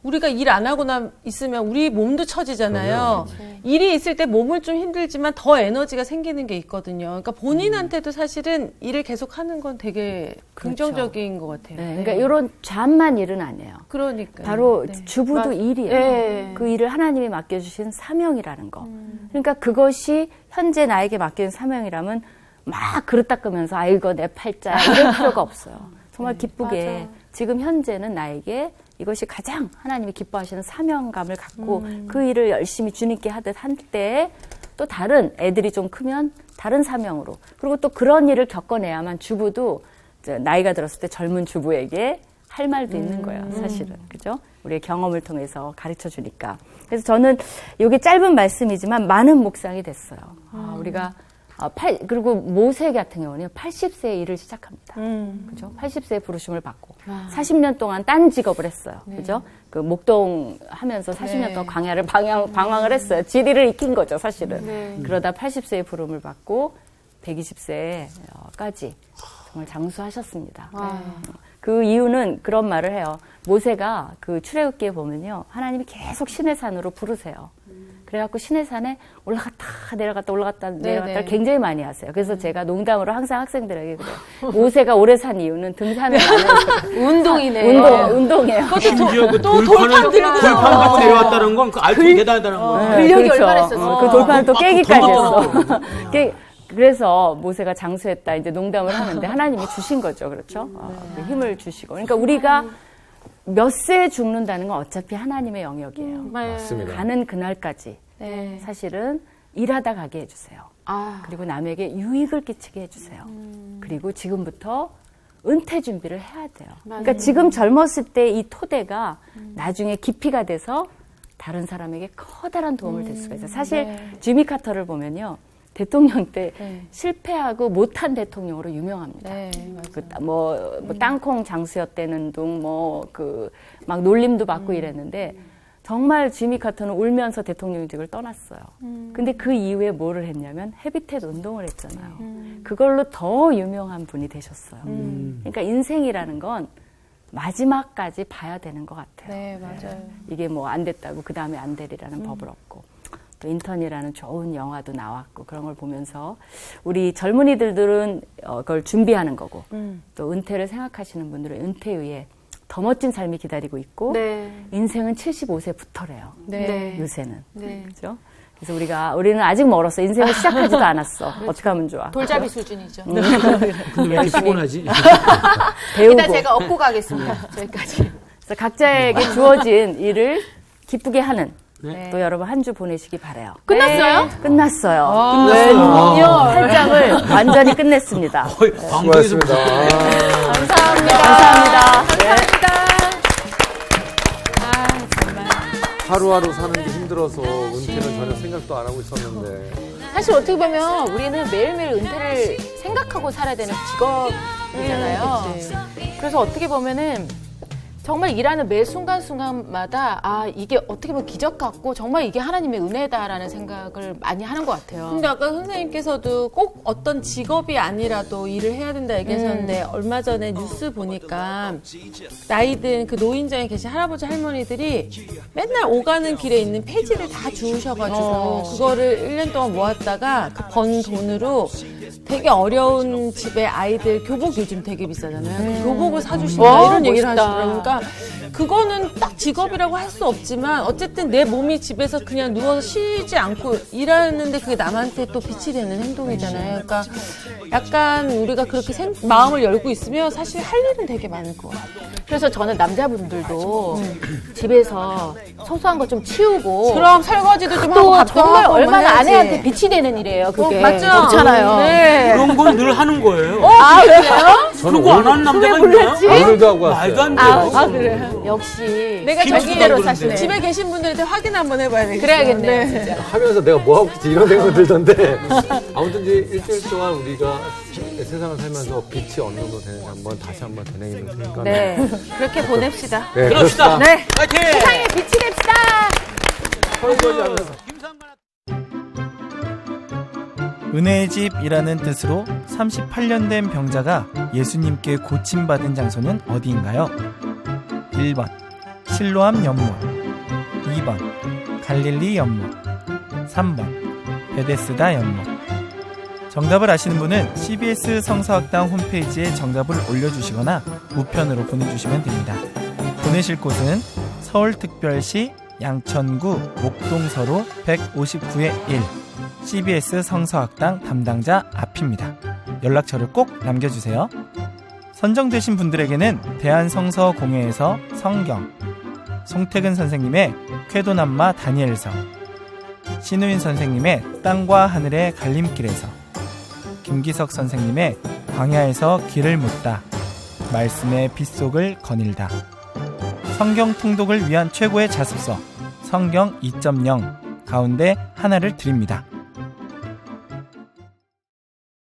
우리가 일 안 하고 있으면 우리 몸도 처지잖아요. 일이 있을 때 몸은 좀 힘들지만 더 에너지가 생기는 게 있거든요. 그러니까 본인한테도 사실은 일을 계속 하는 건 되게 긍정적인 것 같아요. 네, 그러니까 이런 잠만 일은 아니에요. 그러니까 바로 주부도 일이에요. 네. 그 일을 하나님이 맡겨주신 사명이라는 거. 그러니까 그것이 현재 나에게 맡겨진 사명이라면 막 그릇 닦으면서 아이고 내 팔자 이럴 필요가 없어요. 정말 기쁘게 맞아. 지금 현재는 나에게 이것이 가장 하나님이 기뻐하시는 사명감을 갖고 그 일을 열심히 주님께 하듯 할 때 또 다른 애들이 좀 크면 다른 사명으로, 그리고 또 그런 일을 겪어내야만 주부도 이제 나이가 들었을 때 젊은 주부에게 할 말도 있는 거예요, 사실은. 그죠? 우리의 경험을 통해서 가르쳐 주니까. 그래서 저는 이게 짧은 말씀이지만 많은 묵상이 됐어요. 우리가 그리고 모세 같은 경우는 80세에 일을 시작합니다. 그죠? 80세에 부르심을 받고 40년 동안 딴 직업을 했어요. 그죠? 그 목동 하면서 40년 동안 광야를 방황을 했어요. 지리를 익힌 거죠, 사실은. 그러다 80세에 부름을 받고 120세까지 정말 장수하셨습니다. 그 이유는 그런 말을 해요. 모세가 그 출애굽기에 보면요, 하나님이 계속 시내산으로 부르세요. 그래갖고 시내산에 올라갔다 내려갔다 내려갔다 굉장히 많이 하세요. 그래서 제가 농담으로 항상 학생들에게 그래요. 모세가 오래 산 이유는 등산을 많이 운동이네. 운동이에요. 심지어 그 돌판 들고 내려왔다는 건 그 알고 대단하다는 거예요. 근력이 얼마나 있었어. 그 돌판을 또 깨기까지 했어. 던졌잖아. 그래서 모세가 장수했다 이제 농담을 하는데 하나님이 주신 거죠. 그렇죠? 그 힘을 주시고. 그러니까 우리가 몇 세에 죽는다는 건 어차피 하나님의 영역이에요. 맞습니다. 가는 그날까지 사실은 일하다 가게 해주세요. 그리고 남에게 유익을 끼치게 해주세요. 그리고 지금부터 은퇴 준비를 해야 돼요. 그러니까 지금 젊었을 때 이 토대가 나중에 깊이가 돼서 다른 사람에게 커다란 도움을 될 수가 있어요. 사실 지미 카터를 보면요, 대통령 때 실패하고 못한 대통령으로 유명합니다. 땅콩 장수였다는 둥, 막 놀림도 받고 이랬는데, 정말 지미 카터는 울면서 대통령직을 떠났어요. 근데 그 이후에 뭐를 했냐면 헤비텟 운동을 했잖아요. 그걸로 더 유명한 분이 되셨어요. 그러니까 인생이라는 건 마지막까지 봐야 되는 것 같아요. 네, 맞아요. 이게 뭐 안 됐다고 그 다음에 안 되리라는 법은 없고. 또 인턴이라는 좋은 영화도 나왔고, 그런 걸 보면서 우리 젊은이들은 그걸 준비하는 거고, 또 은퇴를 생각하시는 분들은 은퇴 후에 더 멋진 삶이 기다리고 있고, 인생은 75세부터래요. 요새는. 그렇죠? 그래서 우리는 아직 멀었어. 인생을 시작하지도 않았어. 어떻게 하면 좋아? 돌잡이 수준이죠. 근데 왜 이렇게 피곤하지? 배우고. 일단 제가 업고 가겠습니다. 저기까지. 그래서 각자에게 주어진 일을 기쁘게 하는, 또 여러분 한 주 보내시기 바라요. 끝났어요? 끝났어요. 끝났어요. 8장을 완전히 끝냈습니다. 방송에서 수고하셨습니다. 감사합니다. 하루하루 사는 게 힘들어서 은퇴는 전혀 생각도 안 하고 있었는데. 사실 어떻게 보면 우리는 매일매일 은퇴를 생각하고 살아야 되는 직업이잖아요. 그래서 어떻게 보면은 정말 일하는 매 순간순간마다 이게 어떻게 보면 기적 같고 정말 이게 하나님의 은혜다라는 생각을 많이 하는 것 같아요. 근데 아까 선생님께서도 꼭 어떤 직업이 아니라도 일을 해야 된다 얘기하셨는데 얼마 전에 뉴스 보니까 나이든 그 노인정에 계신 할아버지 할머니들이 맨날 오가는 길에 있는 폐지를 다 주우셔가지고 그거를 1년 동안 모았다가 그 번 돈으로 되게 어려운 집의 아이들 교복 요즘 되게 비싸잖아요. 그 교복을 사주신다 이런 얘기를 하시더라고요. 그러니까 그거는 딱 직업이라고 할 수 없지만 어쨌든 내 몸이 집에서 그냥 누워서 쉬지 않고 일하는데 그게 남한테 또 빛이 되는 행동이잖아요. 그러니까 약간 우리가 그렇게 마음을 열고 있으면 사실 할 일은 되게 많을 것 같아요. 그래서 저는 남자분들도 집에서 소소한 거 좀 치우고 그럼 설거지도 좀 하고 또 밥도 정말 하고 얼마나 해야지. 아내한테 빛이 되는 일이에요. 그게 맞죠? 그렇잖아요. 네. 그런 건 늘 하는 거예요. 그래요? 그러고 안 하는 남자가 있나요? 오늘도 하고 왔어요. 말도 안 돼요. 그래요? 역시 내가 김치도 자기대로 안 사시네. 그러는데. 집에 계신 분들한테 확인 한번 해봐야 되겠어요. 그래야겠네요. 진짜. 하면서 내가 뭐 하고 있지 이런 생각 들던데 아무튼 이제 일주일 동안 우리가 세상을 살면서 빛이 어느 정도 되는지 다시 한번 되뇌이는 순간. 네. 그렇게 보냅시다. 네, 그럽시다. 네. 파이팅! 세상에 빛이 됩시다. 설거지 하면서. 은혜의 집이라는 뜻으로 38년 된 병자가 예수님께 고침받은 장소는 어디인가요? 1번 실로암 연못, 2번 갈릴리 연못, 3번 베데스다 연못. 정답을 아시는 분은 CBS 성서학당 홈페이지에 정답을 올려주시거나 우편으로 보내주시면 됩니다. 보내실 곳은 서울특별시 양천구 목동서로 159-1 CBS 성서학당 담당자 앞입니다. 연락처를 꼭 남겨주세요. 선정되신 분들에게는 대한성서공회에서 성경, 송태근 선생님의 쾌도남마 다니엘서, 신우인 선생님의 땅과 하늘의 갈림길에서, 김기석 선생님의 광야에서 길을 묻다, 말씀의 빗속을 거닐다, 성경 통독을 위한 최고의 자습서 성경 2.0 가운데 하나를 드립니다.